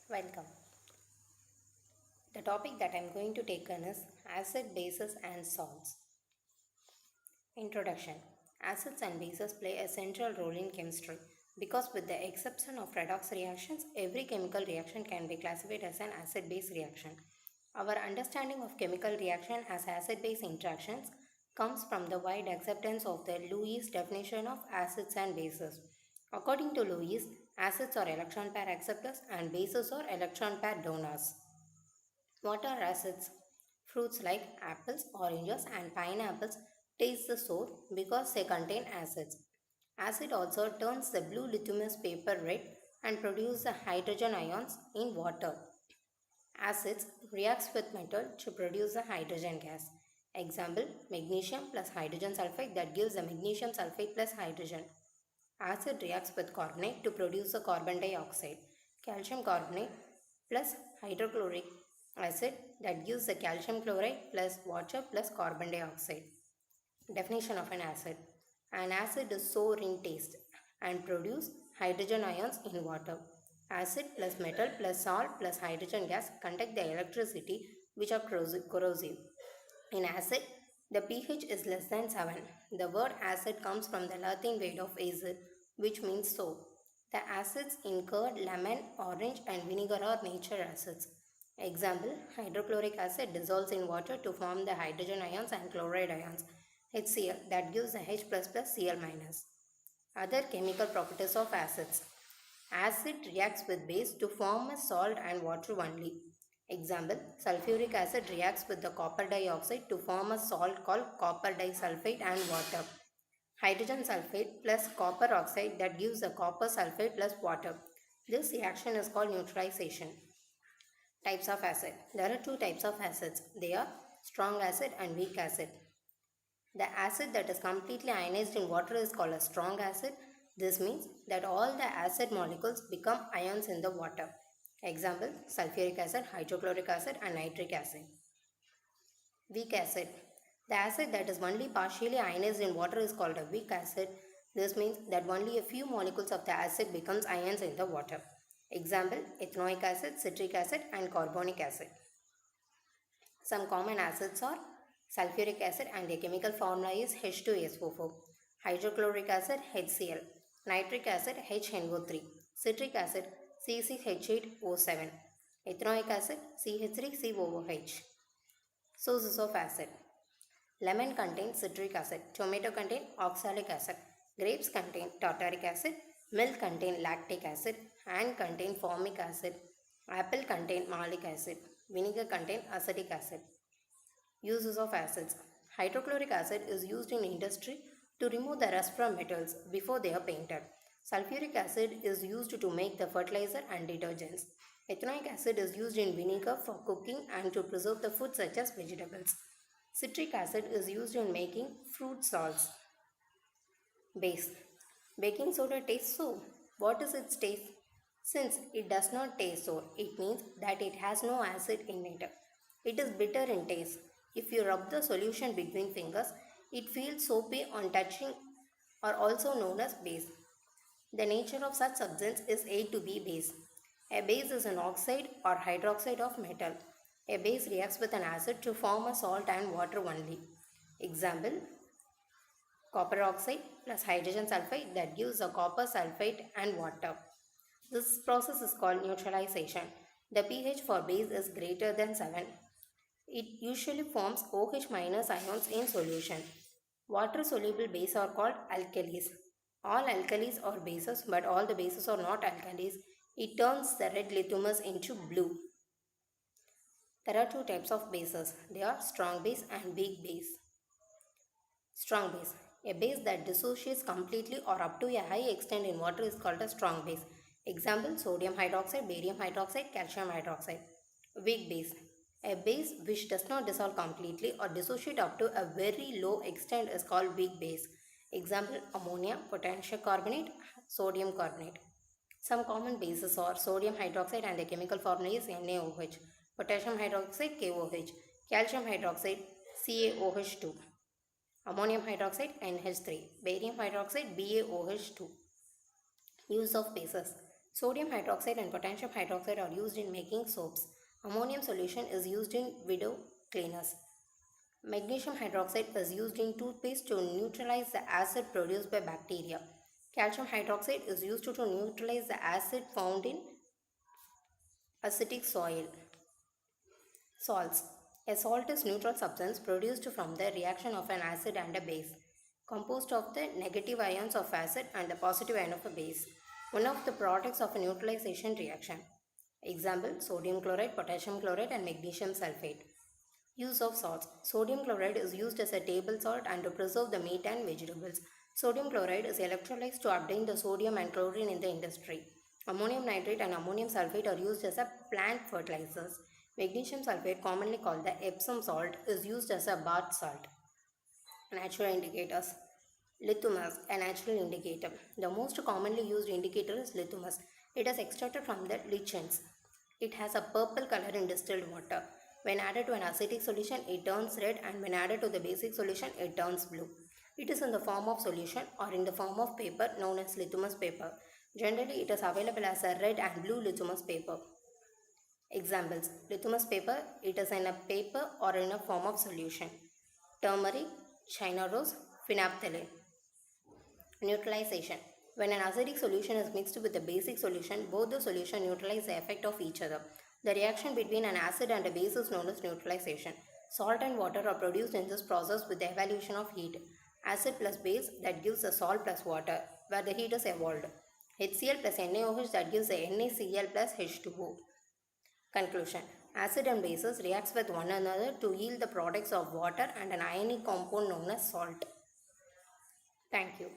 Welcome. The topic that I'm going to take on is acid, bases, and salts. Introduction. Acids and bases play a central role in chemistry because, with the exception of redox reactions, every chemical reaction can be classified as an acid base reaction. Our understanding of chemical reaction as acid base interactions comes from the wide acceptance of the Lewis definition of acids and bases. According to Lewis, acids are electron pair acceptors and bases are electron pair donors. What are acids? Fruits like apples, oranges, and pineapples taste the sour because they contain acids. Acid also turns the blue litmus paper red and produces the hydrogen ions in water. Acids reacts with metal to produce the hydrogen gas. Example, magnesium plus hydrogen sulfide that gives the magnesium sulfate plus hydrogen. Acid reacts with carbonate to produce the carbon dioxide. Calcium carbonate plus hydrochloric acid that gives the calcium chloride plus water plus carbon dioxide. Definition of an acid. An acid is sour in taste and produce hydrogen ions in water. Acid plus metal plus salt plus hydrogen gas conduct the electricity which are corrosive. In acid, the pH is less than 7. The word acid comes from the Latin word of acid, which means sour. The acids in curd, lemon, orange, and vinegar are nature acids. Example, hydrochloric acid dissolves in water to form the hydrogen ions and chloride ions. HCl that gives the H++ Cl-. Other chemical properties of acids. Acid reacts with base to form a salt and water only. Example, sulfuric acid reacts with the copper dioxide to form a salt called copper disulfide and water. Hydrogen sulfate plus copper oxide that gives the copper sulfate plus water. This reaction is called neutralization. Types of acid. There are two types of acids. They are strong acid and weak acid. The acid that is completely ionized in water is called a strong acid. This means that all the acid molecules become ions in the water. Example, sulfuric acid, hydrochloric acid, and nitric acid. Weak acid. The acid that is only partially ionized in water is called a weak acid. This means that only a few molecules of the acid becomes ions in the water. Example, ethanoic acid, citric acid, and carbonic acid. Some common acids are sulfuric acid and their chemical formula is H2SO4, hydrochloric acid HCl, nitric acid HNO3, citric acid C6H8O7, ethanoic acid CH3COOH. Sources of acid. Lemon contains citric acid, tomato contains oxalic acid, grapes contain tartaric acid, milk contains lactic acid, and contain formic acid, apple contains malic acid, vinegar contains acetic acid. Uses of acids. Hydrochloric acid is used in industry to remove the rust from metals before they are painted. Sulfuric acid is used to make the fertilizer and detergents. Ethanoic acid is used in vinegar for cooking and to preserve the food such as vegetables. Citric acid is used in making fruit salts. Base. Baking soda tastes sour. What is its taste? Since it does not taste sour, it means that it has no acid in it. It is bitter in taste. If you rub the solution between fingers, it feels soapy on touching or also known as base. The nature of such substance is A to B base. A base is an oxide or hydroxide of metal. A base reacts with an acid to form a salt and water only. Example, copper oxide plus hydrogen sulfide that gives a copper sulfate and water. This process is called neutralization. The pH for base is greater than 7. It usually forms OH minus ions in solution. Water soluble bases are called alkalis. All alkalis are bases, but all the bases are not alkalis. It turns the red litmus into blue. There are two types of bases. They are strong base and weak base. Strong base. A base that dissociates completely or up to a high extent in water is called a strong base. Example, sodium hydroxide, barium hydroxide, calcium hydroxide. Weak base. A base which does not dissolve completely or dissociate up to a very low extent is called weak base. Example, ammonia, potassium carbonate, sodium carbonate. Some common bases are sodium hydroxide and the chemical formula is NaOH, potassium hydroxide KOH, calcium hydroxide CaOH2, ammonium hydroxide NH3, barium hydroxide BaOH2. Use of bases. Sodium hydroxide and potassium hydroxide are used in making soaps. Ammonium solution is used in window cleaners. Magnesium hydroxide is used in toothpaste to neutralize the acid produced by bacteria. Calcium hydroxide is used to neutralize the acid found in acidic soil. Salts. A salt is neutral substance produced from the reaction of an acid and a base, composed of the negative ions of acid and the positive ion of a base. One of the products of a neutralization reaction. Example, sodium chloride, potassium chloride and magnesium sulfate. Use of salts. Sodium chloride is used as a table salt and to preserve the meat and vegetables. Sodium chloride is electrolyzed to obtain the sodium and chlorine in the industry. Ammonium nitrate and ammonium sulfate are used as a plant fertilizers. Magnesium sulfate, commonly called the Epsom salt, is used as a bath salt. Natural indicators. Litmus, a natural indicator. The most commonly used indicator is litmus. It is extracted from the lichens. It has a purple color in distilled water. When added to an acidic solution, it turns red, and when added to the basic solution, it turns blue. It is in the form of solution or in the form of paper known as litmus paper. Generally, it is available as a red and blue litmus paper. Examples: litmus paper, it is in a paper or in a form of solution. Turmeric, China rose, phenolphthalein. Neutralization. When an acidic solution is mixed with a basic solution, both the solution neutralize the effect of each other. The reaction between an acid and a base is known as neutralization. Salt and water are produced in this process with the evaluation of heat. Acid plus base, that gives a salt plus water, where the heat is evolved. HCl plus NaOH, that gives a NaCl plus H2O. Conclusion. Acid and bases reacts with one another to yield the products of water and an ionic compound known as salt. Thank you.